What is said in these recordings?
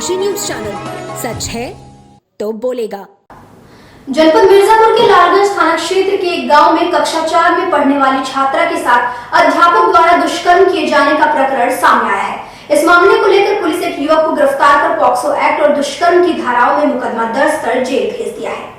Kashi news channel, सच है तो बोलेगा। जनपद मिर्जापुर के लालगंज थाना क्षेत्र के एक गांव में कक्षा 4 में पढ़ने वाली छात्रा के साथ अध्यापक द्वारा दुष्कर्म किए जाने का प्रकरण सामने आया है। इस मामले को लेकर पुलिस एक युवक को गिरफ्तार कर पॉक्सो एक्ट और दुष्कर्म की धाराओं में मुकदमा दर्ज कर जेल भेज दिया है।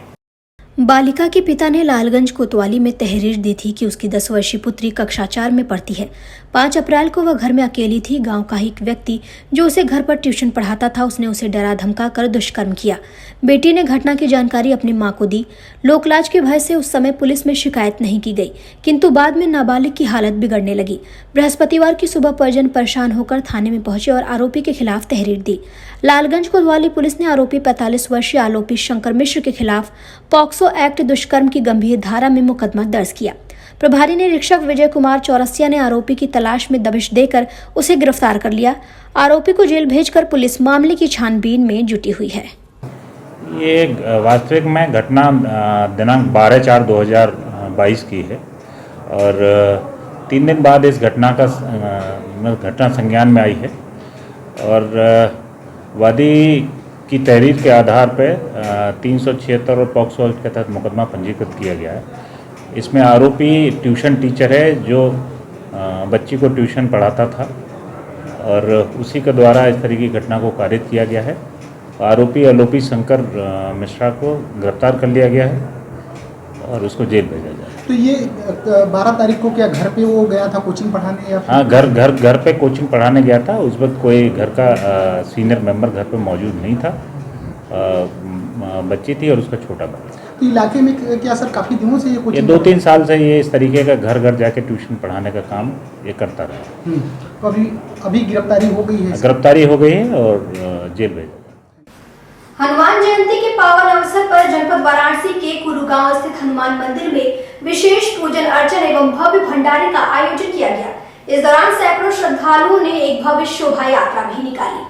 बालिका के पिता ने लालगंज कोतवाली में तहरीर दी थी कि उसकी 10 वर्षीय पुत्री कक्षा 4 में पढ़ती है। 5 अप्रैल को वह घर में अकेली थी। गांव का ही एक व्यक्ति जो उसे घर पर ट्यूशन पढ़ाता था, उसने उसे डरा धमका कर दुष्कर्म किया। बेटी ने घटना की जानकारी अपनी मां को दी। लोकलाज के भय से उस समय पुलिस में शिकायत नहीं की गई, किंतु बाद में नाबालिग की हालत बिगड़ने लगी। बृहस्पतिवार की सुबह परिजन परेशान होकर थाने में पहुंचे और आरोपी के खिलाफ तहरीर दी। लालगंज कोतवाली पुलिस ने आरोपी 45 वर्षीय आरोपी शंकर मिश्र के खिलाफ पॉक्सो एक्ट दुष्कर्म की गंभीर धारा में मुकदमा दर्ज किया। प्रभारी निरीक्षक विजय कुमार चौरसिया ने आरोपी की तलाश में दबिश देकर उसे गिरफ्तार कर लिया। आरोपी को जेल भेजकर पुलिस मामले की छानबीन में जुटी हुई है। ये वास्तविक में घटना दिनांक 12/4/2022 की है और 3 दिन बाद इस घटना संज्ञान में आई है और वादी की तहरीर के आधार पर 376 और पॉक्सो एक्ट के तहत मुकदमा पंजीकृत किया गया है। इसमें आरोपी ट्यूशन टीचर है जो बच्ची को ट्यूशन पढ़ाता था और उसी के द्वारा इस तरह की घटना को कारित किया गया है। आरोपी आरोपी शंकर मिश्रा को गिरफ्तार कर लिया गया है और उसको जेल भेजा जाए। तो ये 12 तारीख को क्या घर पे वो गया था कोचिंग पढ़ाने या? हाँ, घर पे कोचिंग पढ़ाने गया था। उस वक्त कोई घर का सीनियर मेंबर घर पे मौजूद नहीं था। बच्ची थी और उसका छोटा भाई। तो इलाके में क्या सर काफ़ी दिनों से ये कोचिंग? 2-3 साल से ये इस तरीके का घर जाके ट्यूशन पढ़ाने का काम ये करता रहा। तो अभी गिरफ्तारी हो गई है? गिरफ्तारी हो गई है और जेल भेजा। हनुमान जयंती के पावन अवसर पर जनपद वाराणसी के कुरुगांव स्थित हनुमान मंदिर में विशेष पूजन अर्चन एवं भव्य भंडारे का आयोजन किया गया। इस दौरान सैकड़ों श्रद्धालुओं ने एक भव्य शोभा यात्रा भी निकाली।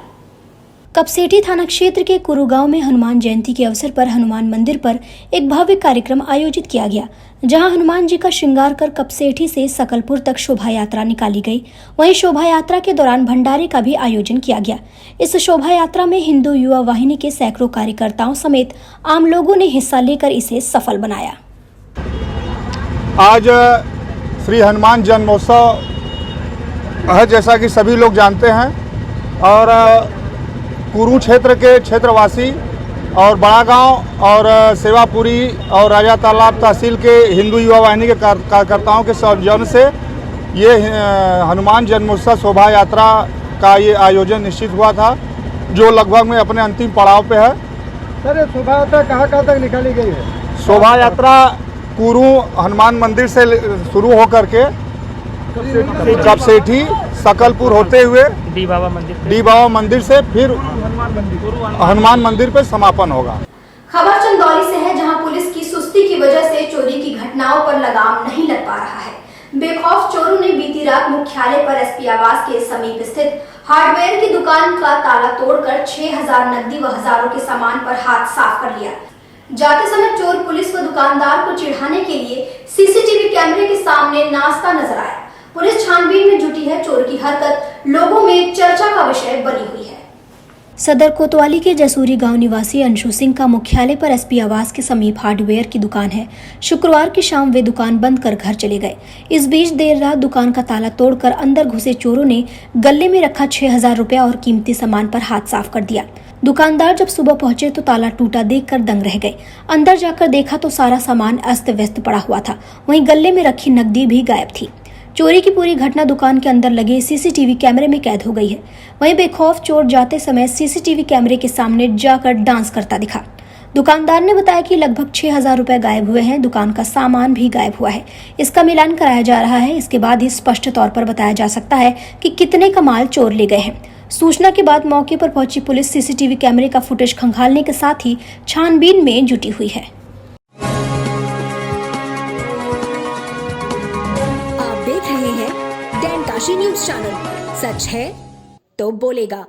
कपसेठी थाना क्षेत्र के कुरुगांव में हनुमान जयंती के अवसर पर हनुमान मंदिर पर एक भव्य कार्यक्रम आयोजित किया गया, जहां हनुमान जी का श्रृंगार कर कपसेठी से सकलपुर तक शोभा यात्रा निकाली गई। वहीं शोभा यात्रा के दौरान भंडारे का भी आयोजन किया गया। इस शोभा यात्रा में हिंदू युवा वाहिनी के सैकड़ों कार्यकर्ताओं समेत आम लोगों ने हिस्सा लेकर इसे सफल बनाया। आज श्री हनुमान जन्मोत्सव है, जैसा कि सभी लोग जानते हैं, और कुरु क्षेत्र के क्षेत्रवासी और बड़ा गांव और सेवापुरी और राजा तालाब तहसील के हिंदू युवा वाहिनी के कार्यकर्ताओं के सौजन्य से ये हनुमान जन्मोत्सव शोभा यात्रा का ये आयोजन निश्चित हुआ था, जो लगभग में अपने अंतिम पड़ाव पे है। सर, ये शोभा यात्रा कहाँ तक निकाली गई है? शोभा यात्रा कुरु हनुमान मंदिर से शुरू होकर के कपसेठी सकलपुर होते हुए डी बाबा मंदिर से फिर हनुमान मंदिर पर समापन होगा। खबर चंदौली से है, जहां पुलिस की सुस्ती की वजह से चोरी की घटनाओं पर लगाम नहीं लग पा रहा है। बेखौफ चोरों ने बीती रात मुख्यालय पर एसपी आवास के समीप स्थित हार्डवेयर की दुकान का ताला तोड़कर 6000 नकदी व हजारों के सामान पर हाथ साफ कर लिया। जाते समय चोर पुलिस व दुकानदार को चिढ़ाने के लिए सीसीटीवी कैमरे के सामने नाचता नजर आया। पुलिस छानबीन में जुटी है। चोर की हरकत लोगों में चर्चा का विषय बनी हुई है। सदर कोतवाली के जसूरी गांव निवासी अंशु सिंह का मुख्यालय पर एसपी आवास के समीप हार्डवेयर की दुकान है। शुक्रवार की शाम वे दुकान बंद कर घर चले गए। इस बीच देर रात दुकान का ताला तोड़कर अंदर घुसे चोरों ने गले में रखा 6000 रुपया और कीमती सामान पर हाथ साफ कर दिया। दुकानदार जब सुबह पहुंचे तो ताला टूटा देखकर दंग रह गए। अंदर जाकर देखा तो सारा सामान अस्त व्यस्त पड़ा हुआ था। वहीं गले में रखी नकदी भी गायब थी। चोरी की पूरी घटना दुकान के अंदर लगे सीसीटीवी कैमरे में कैद हो गई है। वहीं बेखौफ चोर जाते समय सीसीटीवी कैमरे के सामने जाकर डांस करता दिखा। दुकानदार ने बताया कि लगभग 6000 रुपए गायब हुए हैं। दुकान का सामान भी गायब हुआ है। इसका मिलान कराया जा रहा है। इसके बाद ही स्पष्ट तौर पर बताया जा सकता है कि कितने का माल चोर ले गए हैं। सूचना के बाद मौके पर पहुंची पुलिस सीसीटीवी कैमरे का फुटेज खंगालने के साथ ही छानबीन में जुटी हुई है। आप देख रहे हैं डैन काशी न्यूज चैनल, सच है तो बोलेगा।